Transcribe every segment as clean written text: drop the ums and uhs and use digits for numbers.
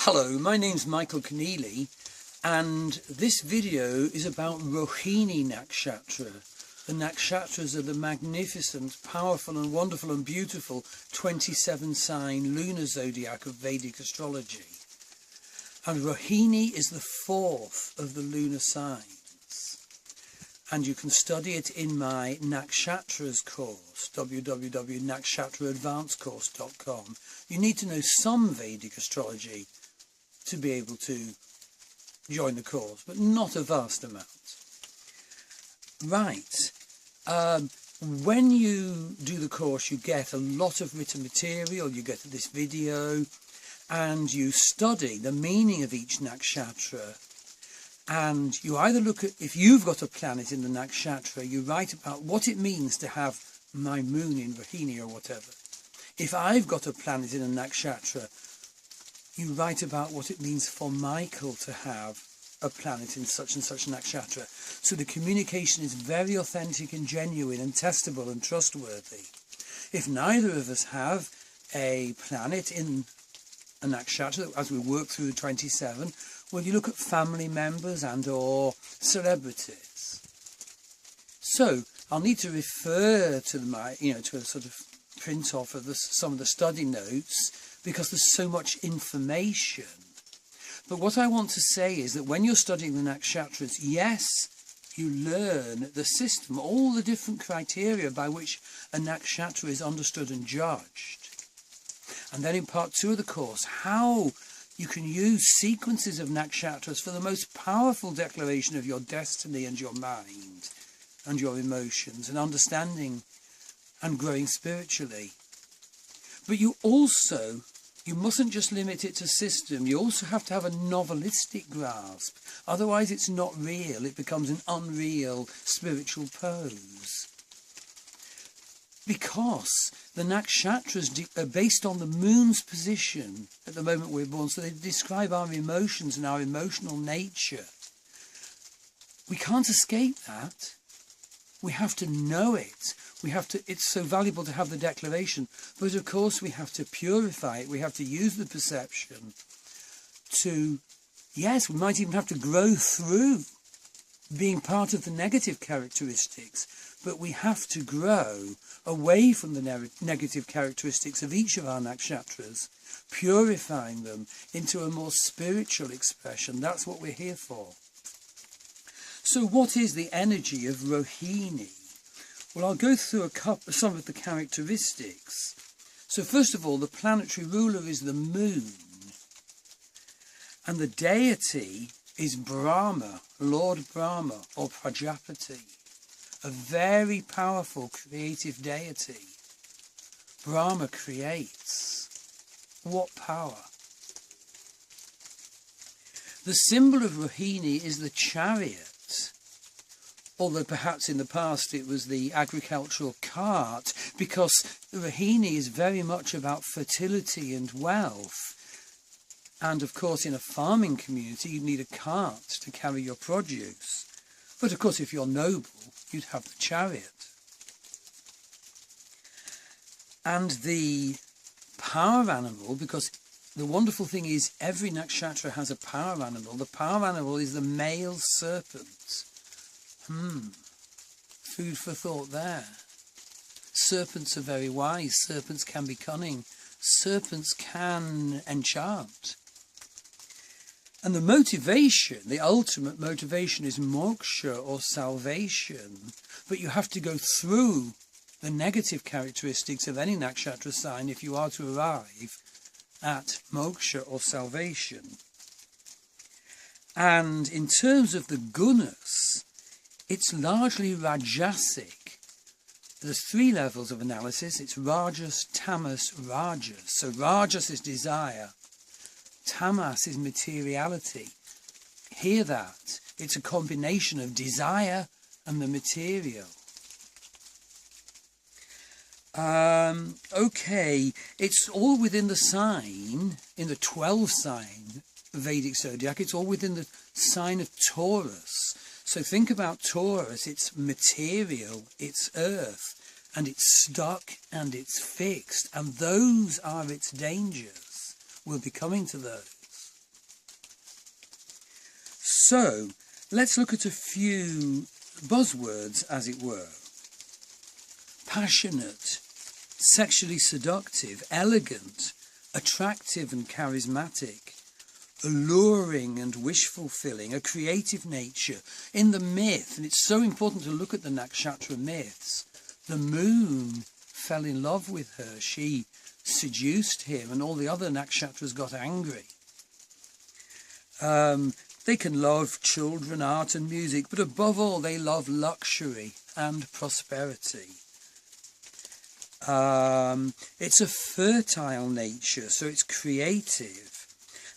Hello, my name's Michael Conneely, and this video is about Rohini Nakshatra. The Nakshatras are the magnificent, powerful and wonderful and beautiful 27-sign lunar zodiac of Vedic astrology. And Rohini is the fourth of the lunar signs. And you can study it in my Nakshatras course, www.nakshatraadvancecourse.com. You need to know some Vedic astrology to be able to join the course, but not a vast amount. Right. When you do the course, you get a lot of written material, you get this video, and you study the meaning of each nakshatra. And you either look at, if you've got a planet in the nakshatra, you write about what it means to have my moon in Rohini or whatever. If I've got a planet in a nakshatra, you write about what it means for Michael to have a planet in such and such nakshatra. So the communication is very authentic and genuine and testable and trustworthy. If neither of us have a planet in a nakshatra, as we work through the 27, well, you look at family members and or celebrities. So I'll need to refer to to a sort of print off of some of the study notes, because there's so much information. But what I want to say is that when you're studying the nakshatras, yes, you learn the system, all the different criteria by which a nakshatra is understood and judged. And then in part 2 of the course, how you can use sequences of nakshatras for the most powerful declaration of your destiny and your mind and your emotions and understanding and growing spiritually. But you mustn't just limit it to system. You also have to have a novelistic grasp. Otherwise it's not real. It becomes an unreal spiritual pose. Because the nakshatras are based on the moon's position at the moment we're born, so they describe our emotions and our emotional nature. We can't escape that. We have to know it. It's so valuable to have the declaration, but of course we have to purify it. We have to use the perception to, yes, we might even have to grow through being part of the negative characteristics, but we have to grow away from the negative characteristics of each of our nakshatras, purifying them into a more spiritual expression. That's what we're here for. So what is the energy of Rohini? Well, I'll go through some of the characteristics. So first of all, the planetary ruler is the moon. And the deity is Brahma, Lord Brahma, or Prajapati. A very powerful creative deity. Brahma creates. What power! The symbol of Rohini is the chariot. Although perhaps in the past it was the agricultural cart, because Rohini is very much about fertility and wealth. And of course in a farming community you need a cart to carry your produce. But of course if you're noble, you'd have the chariot. And the power animal, because the wonderful thing is every nakshatra has a power animal. The power animal is the male serpent. Food for thought there. Serpents are very wise. Serpents can be cunning. Serpents can enchant. And the motivation, the ultimate motivation, is moksha or salvation. But you have to go through the negative characteristics of any nakshatra sign if you are to arrive at moksha or salvation. And in terms of the gunas, it's largely rajasic. There's 3 levels of analysis. It's rajas, tamas, rajas. So rajas is desire. Tamas is materiality. Hear that. It's a combination of desire and the material. Okay, it's all within the sign, in the 12-sign Vedic zodiac, it's all within the sign of Taurus. So think about Taurus, it's material, it's earth, and it's stuck and it's fixed, and those are its dangers. We'll be coming to those. So let's look at a few buzzwords, as it were. Passionate, sexually seductive, elegant, attractive and charismatic, alluring and wish-fulfilling, a creative nature. In the myth, and it's so important to look at the Nakshatra myths, the moon fell in love with her. She seduced him, and all the other Nakshatras got angry. They can love children, art and music, but above all they love luxury and prosperity. It's a fertile nature, so it's creative.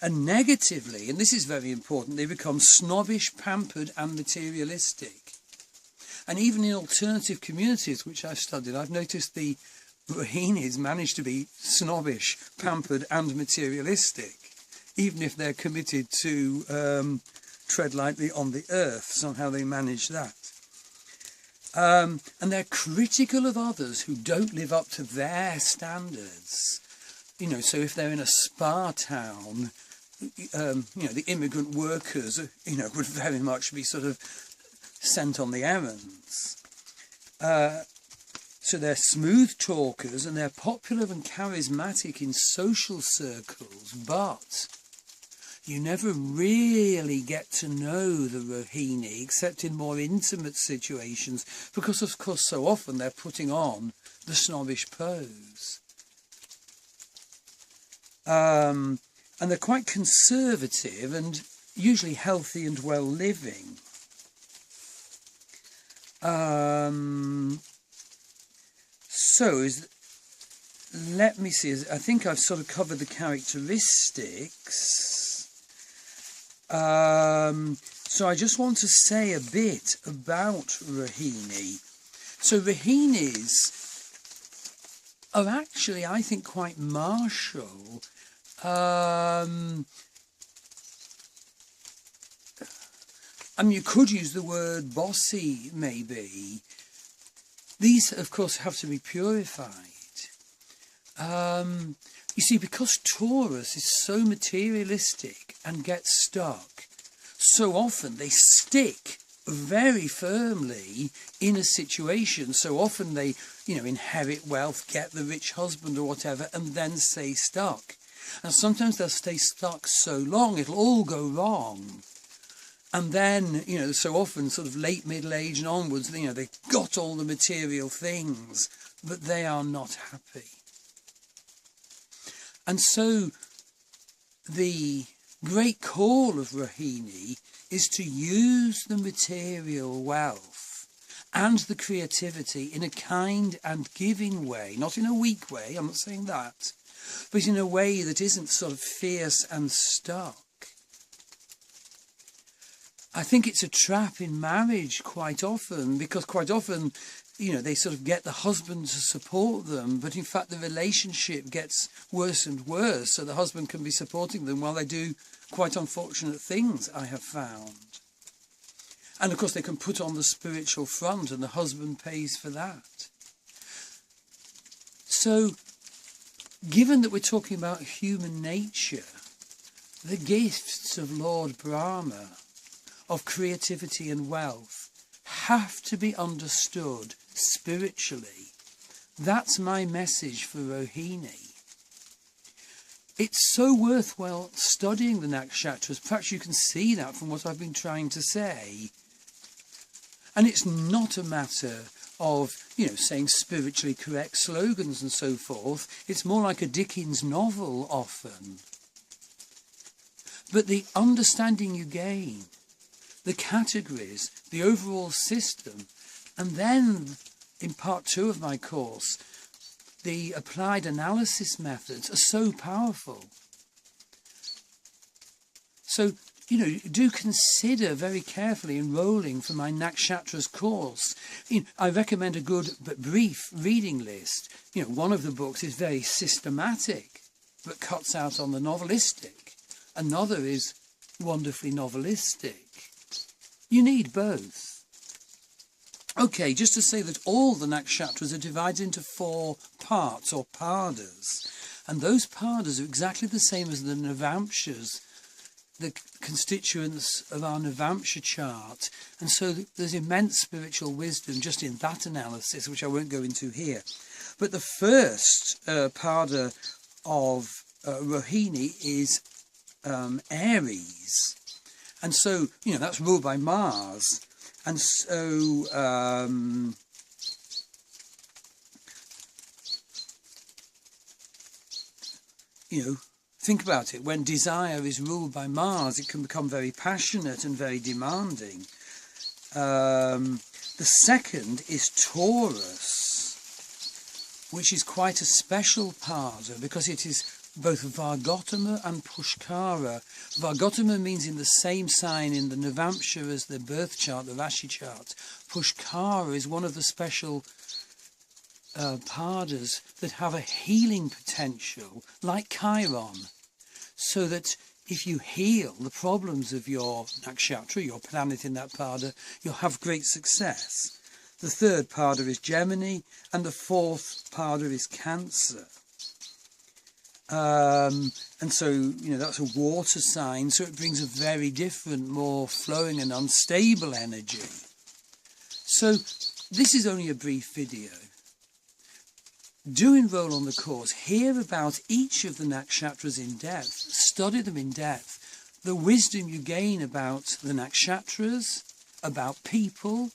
And negatively, and this is very important, they become snobbish, pampered and materialistic. And even in alternative communities, which I've studied, I've noticed the Rohinis manage to be snobbish, pampered and materialistic, even if they're committed to tread lightly on the earth. Somehow they manage that. And they're critical of others who don't live up to their standards. You know, so if they're in a spa town, you know, the immigrant workers, you know, would very much be sort of sent on the errands. So they're smooth talkers and they're popular and charismatic in social circles, but you never really get to know the Rohini except in more intimate situations, because of course so often they're putting on the snobbish pose. And they're quite conservative and usually healthy and well living. Let me see, I think I've sort of covered the characteristics. So I just want to say a bit about Rohini. So Rohinis are actually, I think, quite martial. I mean, you could use the word bossy, maybe. These, of course, have to be purified. You see, because Taurus is so materialistic and gets stuck, so often they stick very firmly in a situation. So often they, you know, inherit wealth, get the rich husband or whatever, and then stay stuck. And sometimes they'll stay stuck so long, it'll all go wrong. And then, you know, so often sort of late middle age and onwards, you know, they've got all the material things, but they are not happy. And so the great call of Rohini is to use the material wealth and the creativity in a kind and giving way, not in a weak way, I'm not saying that, but in a way that isn't sort of fierce and stuck. I think it's a trap in marriage quite often, because quite often, you know, they sort of get the husband to support them, but in fact the relationship gets worse and worse, so the husband can be supporting them while they do quite unfortunate things, I have found. And of course they can put on the spiritual front and the husband pays for that. So, given that we're talking about human nature, the gifts of Lord Brahma, of creativity and wealth, have to be understood spiritually. That's my message for Rohini. It's so worthwhile studying the Nakshatras. Perhaps you can see that from what I've been trying to say. And it's not a matter of, you know, saying spiritually correct slogans and so forth. It's more like a Dickens novel often. But the understanding you gain, the categories, the overall system, and then in part 2 of my course, the applied analysis methods are so powerful. So, you know, do consider very carefully enrolling for my Nakshatras course. You know, I recommend a good but brief reading list. You know, one of the books is very systematic, but cuts out on the novelistic. Another is wonderfully novelistic. You need both. Okay, just to say that all the Nakshatras are divided into 4 parts, or padas. And those padas are exactly the same as the Navamshas the constituents of our Navamsha chart, and so there's immense spiritual wisdom just in that analysis, which I won't go into here. But the first pada of Rohini is Aries, and so that's ruled by Mars, and so think about it. When desire is ruled by Mars, it can become very passionate and very demanding. The second is Taurus, which is quite a special pada because it is both Vargotama and Pushkara. Vargotama means in the same sign in the Navamsha as the birth chart, the Rashi chart. Pushkara is one of the special padas that have a healing potential, like Chiron, so that if you heal the problems of your nakshatra, your planet in that pada, you'll have great success. The third pada is Gemini, and the fourth pada is Cancer. And so, that's a water sign, so it brings a very different, more flowing and unstable energy. So this is only a brief video. Do enroll on the course, hear about each of the nakshatras in depth, study them in depth, the wisdom you gain about the nakshatras, about people,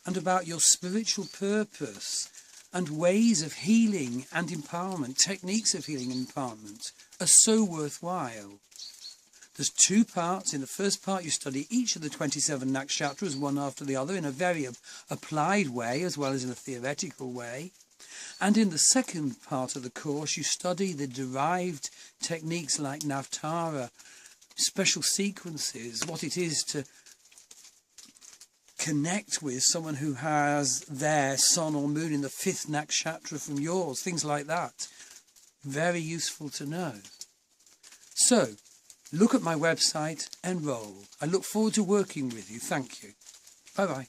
and about your spiritual purpose, and ways of healing and empowerment, techniques of healing and empowerment, are so worthwhile. There's 2 parts. In the first part, you study each of the 27 nakshatras, one after the other, in a very applied way, as well as in a theoretical way. And in the second part of the course, you study the derived techniques like Navtara, special sequences, what it is to connect with someone who has their sun or moon in the 5th nakshatra from yours, things like that. Very useful to know. So, look at my website, Enroll. I look forward to working with you. Thank you. Bye-bye.